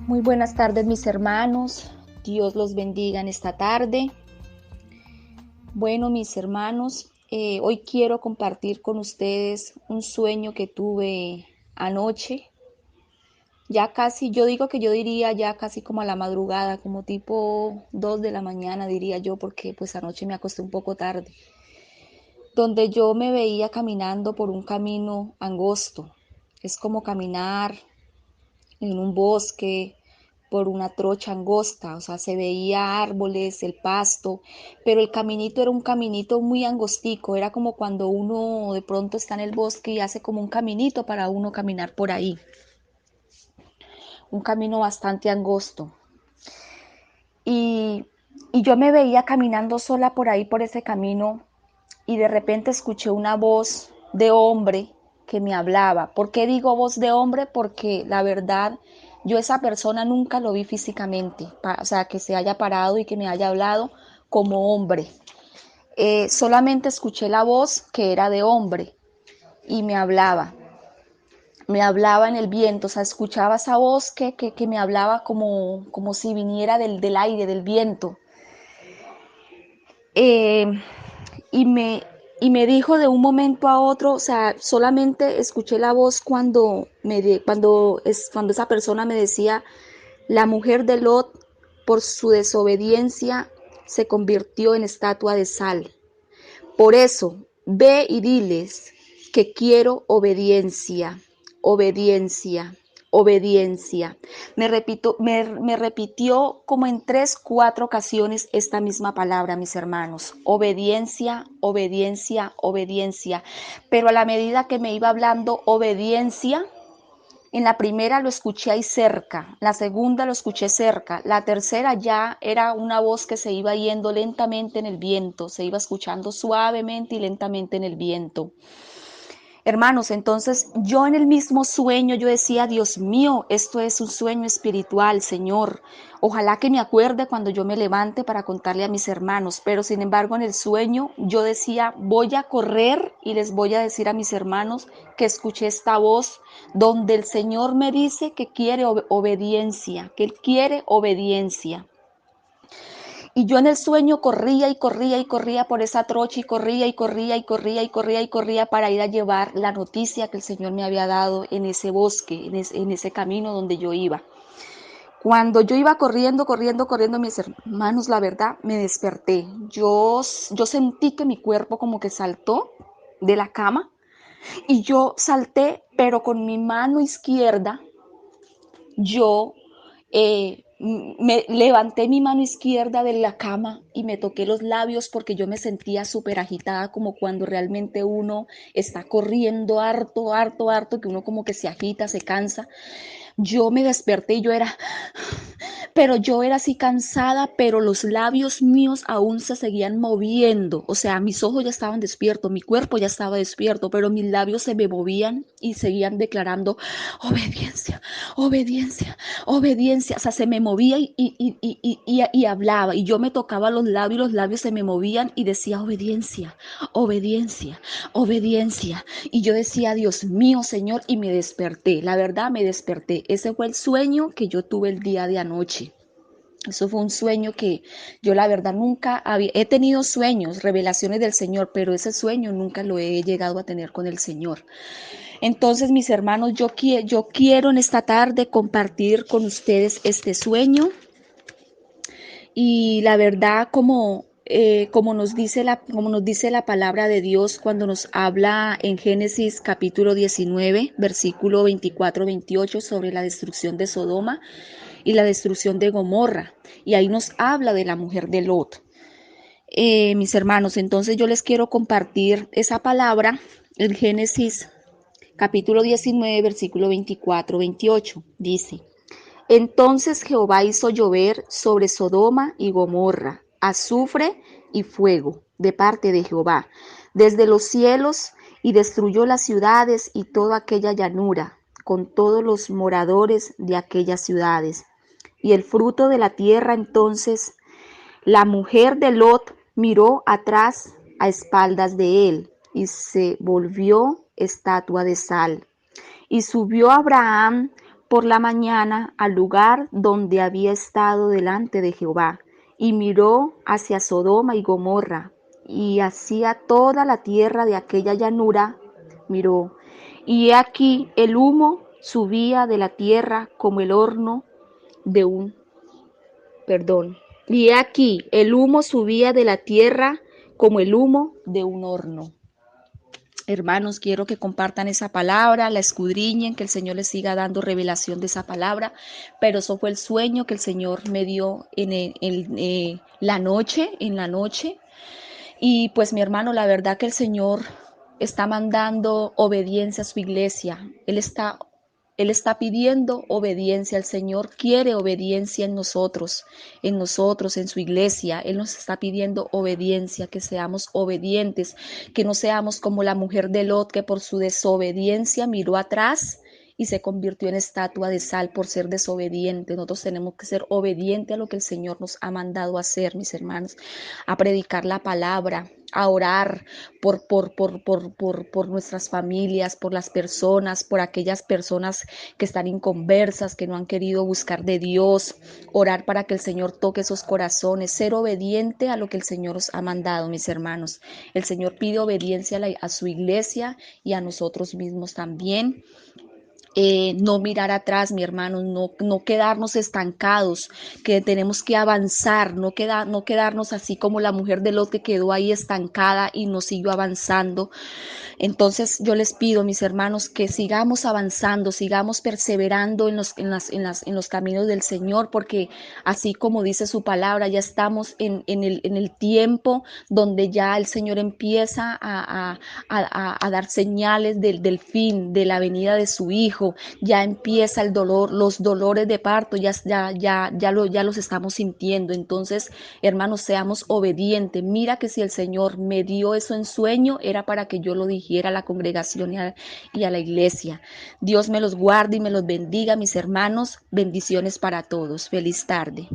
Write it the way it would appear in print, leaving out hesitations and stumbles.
Muy buenas tardes, mis hermanos. Dios los bendiga en esta tarde. Bueno, mis hermanos, hoy quiero compartir con ustedes un sueño que tuve anoche. Ya casi, yo diría ya casi como a la madrugada, como tipo 2 de la mañana diría yo, porque pues anoche me acosté un poco tarde, donde yo me veía caminando por un camino angosto. Es como caminar en un bosque por una trocha angosta, o sea, se veía árboles, el pasto, pero el caminito era un caminito muy angostico, era como cuando uno de pronto está en el bosque y hace como un caminito para uno caminar por ahí, un camino bastante angosto. Y, y yo me veía caminando sola por ahí, por ese camino, y de repente escuché una voz de hombre que me hablaba. ¿Por qué digo voz de hombre? Porque la verdad, yo esa persona nunca lo vi físicamente, o sea, que se haya parado y que me haya hablado como hombre. Solamente escuché la voz que era de hombre y me hablaba en el viento, o sea, escuchaba esa voz que me hablaba como si viniera del aire, del viento. Eh, y me, y me dijo de un momento a otro, o sea, solamente escuché la voz cuando esa persona me decía, la mujer de Lot, por su desobediencia, se convirtió en estatua de sal. Por eso, ve y diles que quiero obediencia, obediencia, obediencia. Me repitió como en 3, 4 ocasiones esta misma palabra, mis hermanos. Obediencia, obediencia, obediencia. Pero a la medida que me iba hablando obediencia, en la primera lo escuché ahí cerca, la segunda lo escuché cerca, la tercera ya era una voz que se iba yendo lentamente en el viento, se iba escuchando suavemente y lentamente en el viento. Hermanos, entonces yo en el mismo sueño yo decía, Dios mío, esto es un sueño espiritual, Señor. Ojalá que me acuerde cuando yo me levante para contarle a mis hermanos, pero sin embargo en el sueño yo decía, voy a correr y les voy a decir a mis hermanos que escuché esta voz donde el Señor me dice que quiere obediencia, que Él quiere obediencia. Y yo en el sueño corría y corría y corría por esa trocha y corría y corría y corría y corría y corría para ir a llevar la noticia que el Señor me había dado en ese bosque, en ese camino donde yo iba. Cuando yo iba corriendo, corriendo, corriendo, mis hermanos, la verdad, me desperté. Yo sentí que mi cuerpo como que saltó de la cama y yo salté, pero con mi mano izquierda, yo me levanté mi mano izquierda de la cama y me toqué los labios porque yo me sentía súper agitada, como cuando realmente uno está corriendo harto, harto, harto, que uno como que se agita, se cansa. Yo me desperté y pero yo era así cansada, pero los labios míos aún se seguían moviendo. O sea, mis ojos ya estaban despiertos, mi cuerpo ya estaba despierto, pero mis labios se me movían y seguían declarando obediencia, obediencia, obediencia. O sea, se me movía y hablaba. Y yo me tocaba los labios se me movían y decía obediencia, obediencia, obediencia. Y yo decía, Dios mío, Señor, y me desperté. La verdad, me desperté. Ese fue el sueño que yo tuve el día de anoche. Eso fue un sueño que yo la verdad nunca había, he tenido sueños, revelaciones del Señor, pero ese sueño nunca lo he llegado a tener con el Señor. Entonces, mis hermanos, yo quiero en esta tarde compartir con ustedes este sueño y la verdad como nos dice la palabra de Dios cuando nos habla en Génesis capítulo 19, versículo 24-28 sobre la destrucción de Sodoma y la destrucción de Gomorra. Y ahí nos habla de la mujer de Lot. Mis hermanos, entonces yo les quiero compartir esa palabra en Génesis capítulo 19, versículo 24-28. Dice, entonces Jehová hizo llover sobre Sodoma y Gomorra azufre y fuego de parte de Jehová desde los cielos y destruyó las ciudades y toda aquella llanura con todos los moradores de aquellas ciudades. Y el fruto de la tierra entonces, la mujer de Lot miró atrás a espaldas de él y se volvió estatua de sal. Y subió Abraham por la mañana al lugar donde había estado delante de Jehová, y miró hacia Sodoma y Gomorra, y hacia toda la tierra de aquella llanura miró. Y he aquí el humo subía de la tierra como el horno de un, perdón, y he aquí el humo subía de la tierra como el humo de un horno. Hermanos, quiero que compartan esa palabra, la escudriñen, que el Señor les siga dando revelación de esa palabra, pero eso fue el sueño que el Señor me dio en la noche, y pues mi hermano, la verdad que el Señor está mandando obediencia a su iglesia. Él está pidiendo obediencia. El Señor quiere obediencia en su iglesia. Él nos está pidiendo obediencia, que seamos obedientes, que no seamos como la mujer de Lot, que por su desobediencia miró atrás y se convirtió en estatua de sal por ser desobediente. Nosotros tenemos que ser obedientes a lo que el Señor nos ha mandado a hacer, mis hermanos, a predicar la palabra, a orar por nuestras familias, por las personas, por aquellas personas que están inconversas, que no han querido buscar de Dios, orar para que el Señor toque esos corazones, ser obediente a lo que el Señor nos ha mandado, mis hermanos. El Señor pide obediencia a su iglesia y a nosotros mismos también. No mirar atrás, mi hermano, no quedarnos estancados, que tenemos que avanzar, no quedarnos así como la mujer de Lot, que quedó ahí estancada y no siguió avanzando. Entonces yo les pido, mis hermanos, que sigamos avanzando, sigamos perseverando en los caminos del Señor, porque así como dice su palabra, ya estamos en el tiempo donde ya el Señor empieza a dar señales del fin, de la venida de su Hijo. Ya empieza el dolor, los dolores de parto, ya los estamos sintiendo. Entonces, hermanos, seamos obedientes. Mira que si el Señor me dio eso en sueño, era para que yo lo dijera a la congregación y a la iglesia. Dios me los guarde y me los bendiga, mis hermanos. Bendiciones para todos. Feliz tarde.